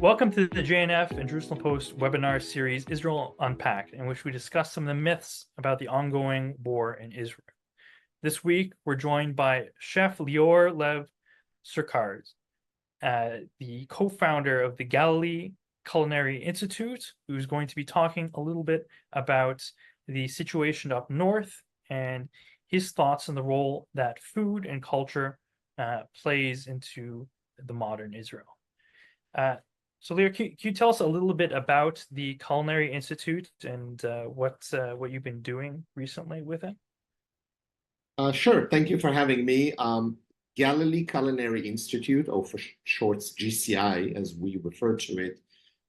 Welcome to the JNF and Jerusalem Post webinar series, Israel Unpacked, in which we discuss some of the myths about the ongoing war in Israel. This week, we're joined by Chef Lior Lev Sercarz, the co-founder of the Galilee Culinary Institute, who's going to be talking a little bit about the situation up north and his thoughts on the role that food and culture plays into the modern Israel. So, Leah, can you tell us a little bit about the Culinary Institute and what you've been doing recently with it? Sure. Thank you for having me. Galilee Culinary Institute, or for short GCI, as we refer to it.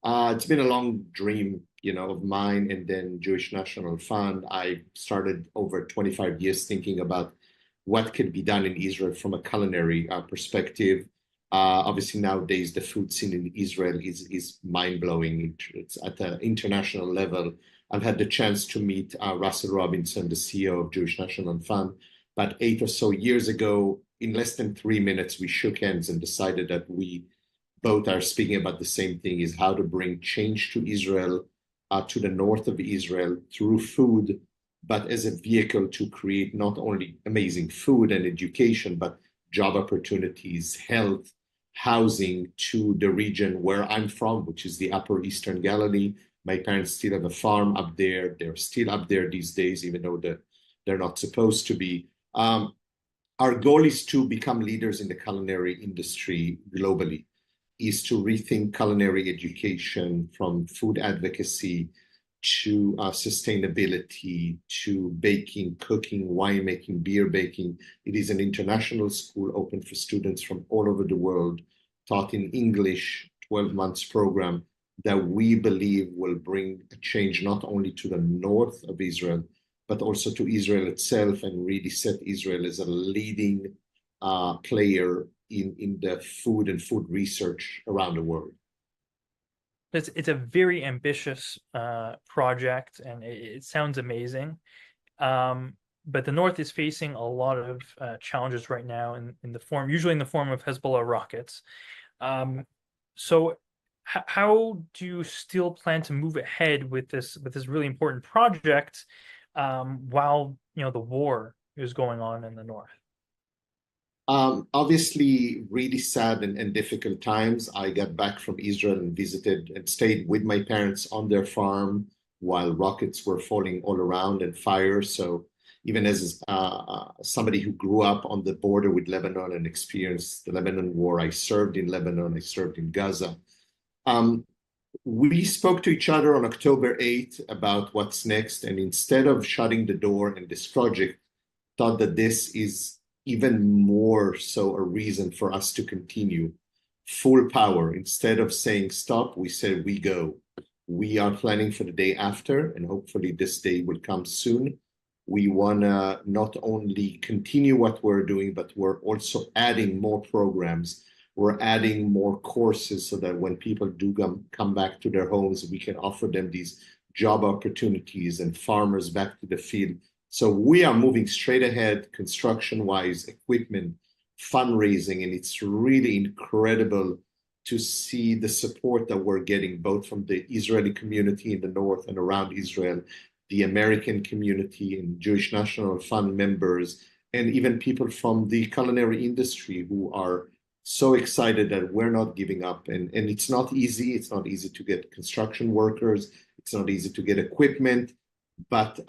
It's been a long dream, of mine and then Jewish National Fund. I started over 25 years thinking about what could be done in Israel from a culinary perspective. Obviously, nowadays the food scene in Israel is mind-blowing. It's at the international level. I've had the chance to meet Russell Robinson, the CEO of Jewish National Fund. About 8 or so years ago, in less than 3 minutes, we shook hands and decided that we both are speaking about the same thing: is how to bring change to Israel, to the north of Israel through food, but as a vehicle to create not only amazing food and education, but job opportunities, health, housing to the region where I'm from, which is the Upper Eastern Galilee. My parents still have a farm up there. They're still up there these days, even though they're not supposed to be. Our goal is to become leaders in the culinary industry globally, is to rethink culinary education from food advocacy to sustainability, to baking, cooking, winemaking, beer baking. It is an international school open for students from all over the world, taught in English, 12 months program that we believe will bring a change not only to the north of Israel, but also to Israel itself, and really set Israel as a leading player in the food and food research around the world. It's a very ambitious project, and it sounds amazing. But the North is facing a lot of challenges right now usually in the form of Hezbollah rockets. So how do you still plan to move ahead with this really important project while the war is going on in the North? Obviously, really sad and difficult times. I got back from Israel and visited and stayed with my parents on their farm while rockets were falling all around and fire. So even as somebody who grew up on the border with Lebanon and experienced the Lebanon war, I served in Lebanon, I served in Gaza. We spoke to each other on October 8th about what's next. And instead of shutting the door in this project, thought that this is even more so a reason for us to continue full power. Instead of saying stop, we said we go. We are planning for the day after, and hopefully this day will come soon. We want to not only continue what we're doing, but we're also adding more programs. We're adding more courses so that when people do come back to their homes, we can offer them these job opportunities and farmers back to the field. So we are moving straight ahead, construction-wise, equipment, fundraising, and it's really incredible to see the support that we're getting, both from the Israeli community in the north and around Israel, the American community and Jewish National Fund members, and even people from the culinary industry who are so excited that we're not giving up. And it's not easy. It's not easy to get construction workers. It's not easy to get equipment, but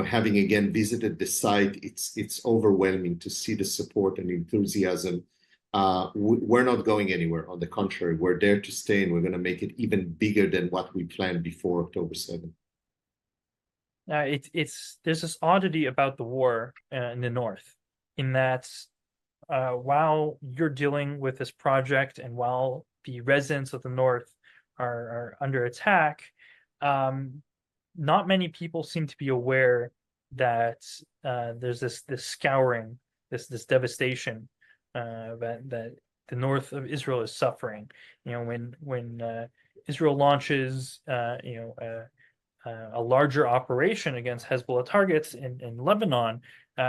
having again visited the site, it's overwhelming to see the support and enthusiasm. We're not going anywhere. On the contrary, we're there to stay, and we're going to make it even bigger than what we planned before October 7th. There's this oddity about the war in the North, in that while you're dealing with this project and while the residents of the North are under attack, not many people seem to be aware that there's this scouring, this devastation that the north of Israel is suffering. When Israel launches a larger operation against Hezbollah targets in Lebanon,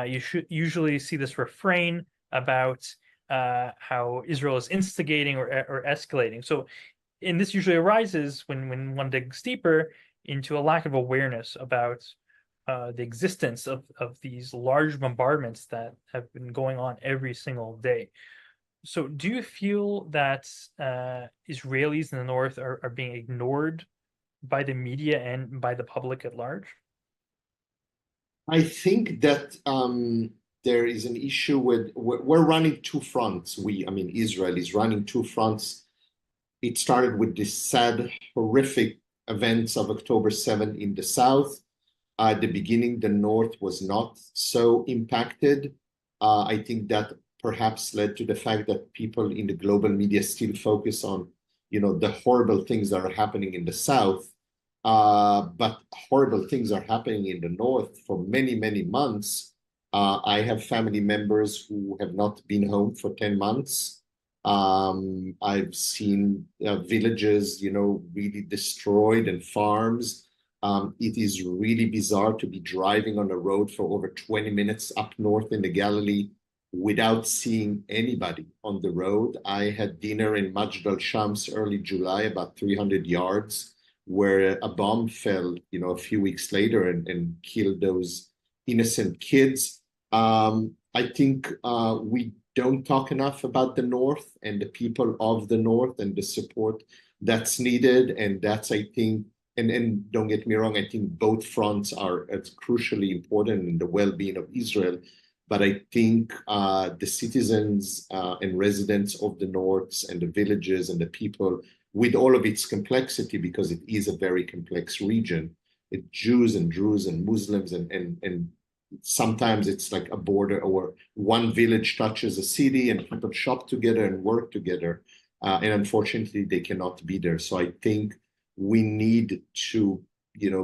you should usually see this refrain about how Israel is instigating or escalating. So and this usually arises when one digs deeper into a lack of awareness about the existence of these large bombardments that have been going on every single day. So, do you feel that Israelis in the north are being ignored by the media and by the public at large? I think that there is an issue with we're running two fronts. I mean, Israel is running two fronts. It started with the sad, horrific events of October 7 in the south. At the beginning, the north was not so impacted. I think that perhaps led to the fact that people in the global media still focus on, the horrible things that are happening in the south. But horrible things are happening in the north for many, many months. I have family members who have not been home for 10 months. I've seen villages, really destroyed and farms. It is really bizarre to be driving on a road for over 20 minutes up north in the Galilee without seeing anybody on the road. I had dinner in Majd al-Shams early July, about 300 yards, where a bomb fell, a few weeks later and killed those innocent kids. I think we don't talk enough about the North and the people of the North and the support that's needed. And that's, I think, and don't get me wrong, I think both fronts are as crucially important in the well-being of Israel. But I think the citizens and residents of the North and the villages and the people, with all of its complexity, because it is a very complex region, Jews and Druze and Muslims, and sometimes it's like a border, or one village touches a city and people shop together and work together. And unfortunately, they cannot be there. So I think we need to,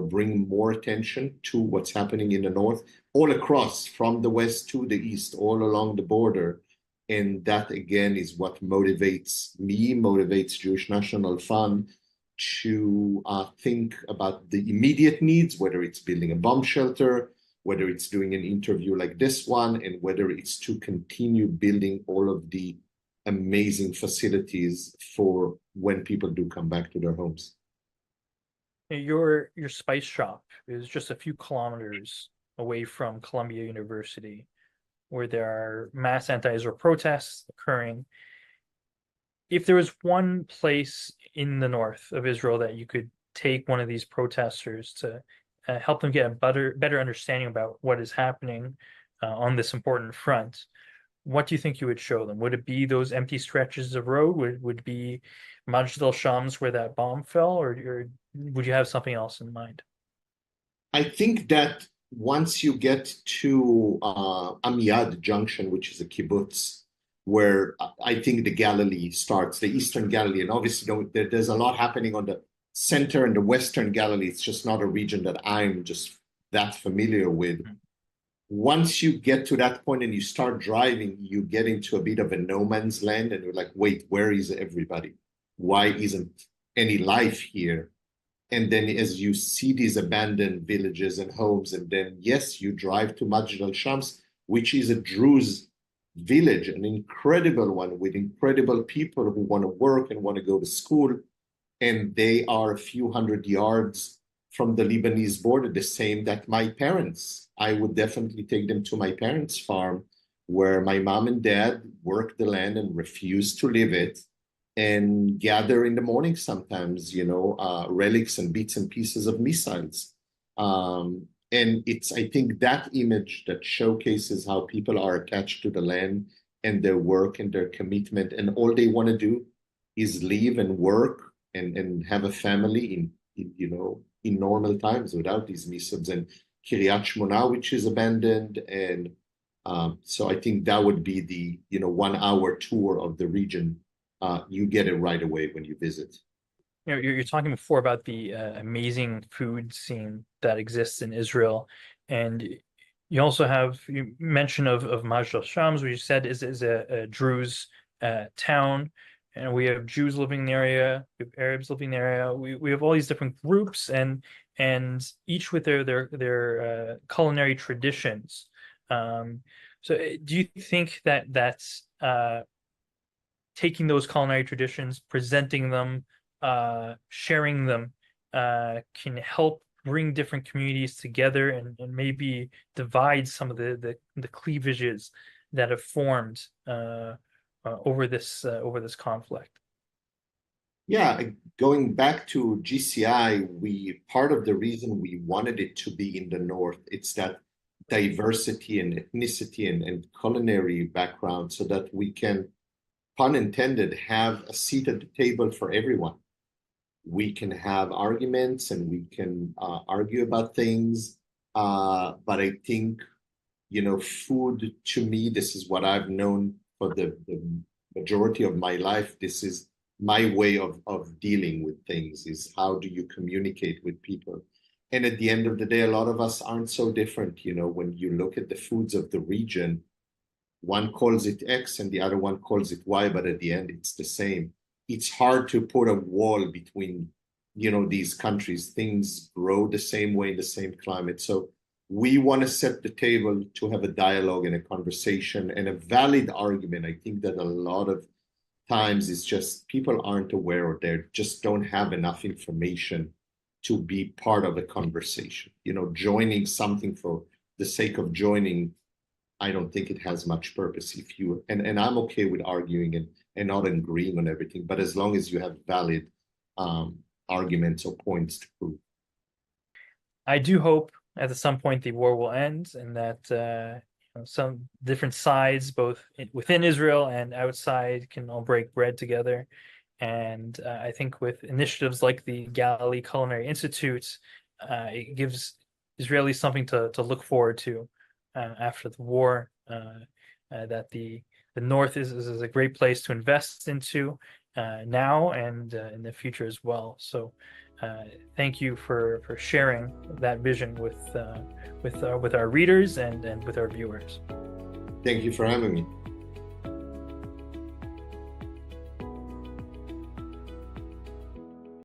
bring more attention to what's happening in the north, all across, from the west to the east, all along the border. And that, again, is what motivates me, motivates Jewish National Fund to think about the immediate needs, whether it's building a bomb shelter, whether it's doing an interview like this one, and whether it's to continue building all of the amazing facilities for when people do come back to their homes. Your spice shop is just a few kilometers away from Columbia University, where there are mass anti-Israel protests occurring. If there was one place in the north of Israel that you could take one of these protesters to help them get a better understanding about what is happening on this important front, what do you think you would show them? Would it be those empty stretches of road? Would it be Majd al-Shams where that bomb fell, or would you have something else in mind? I think that once you get to Amiad Junction, which is a kibbutz, where I think the Galilee starts, the Eastern Galilee, and obviously there's a lot happening on the center and the Western Galilee. It's just not a region that I'm just that familiar with. Once you get to that point and you start driving, you get into a bit of a no man's land, and you're like, wait, where is everybody? Why isn't any life here? And then as you see these abandoned villages and homes, and then, yes, you drive to Majd al-Shams, which is a Druze village, an incredible one with incredible people who want to work and want to go to school. And they are a few hundred yards from the Lebanese border, the same that my parents, I would definitely take them to my parents' farm, where my mom and dad work the land and refuse to leave it, and gather in the morning sometimes, relics and bits and pieces of missiles. And it's, I think, that image that showcases how people are attached to the land and their work and their commitment, and all they want to do is live and work and have a family in normal times without these missiles. And Kiryat Shmona, which is abandoned. And so I think that would be the 1 hour tour of the region. You get it right away when you visit. You're talking before about the amazing food scene that exists in Israel, and you also have mention of Majd al-Shams, which you said is a Druze town, and we have Jews living in the area, we have Arabs living in the area. We have all these different groups, and each with their culinary traditions. So do you think that's taking those culinary traditions, presenting them sharing them can help bring different communities together and maybe divide some of the cleavages that have formed over this conflict. Yeah, going back to GCI, part of the reason we wanted it to be in the North, it's that diversity and ethnicity and culinary background so that we can, pun intended, have a seat at the table for everyone. We can have arguments and we can argue about things. But I think, food to me, this is what I've known for the majority of my life. This is my way of dealing with things, is how do you communicate with people? And at the end of the day, a lot of us aren't so different. When you look at the foods of the region, one calls it X and the other one calls it Y, but at the end, it's the same. It's hard to put a wall between, these countries. Things grow the same way in the same climate. So we want to set the table to have a dialogue and a conversation and a valid argument. I think that a lot of times it's just people aren't aware or they just don't have enough information to be part of a conversation. Joining something for the sake of joining, I don't think it has much purpose. And I'm okay with arguing and not agreeing on everything, but as long as you have valid arguments or points to prove. I do hope at some point the war will end and that some different sides, both within Israel and outside, can all break bread together. And I think with initiatives like the Galilee Culinary Institute, it gives Israelis something to look forward to after the war. That the North is a great place to invest into now and in the future as well. So thank you for sharing that vision with our readers and with our viewers. Thank you for having me.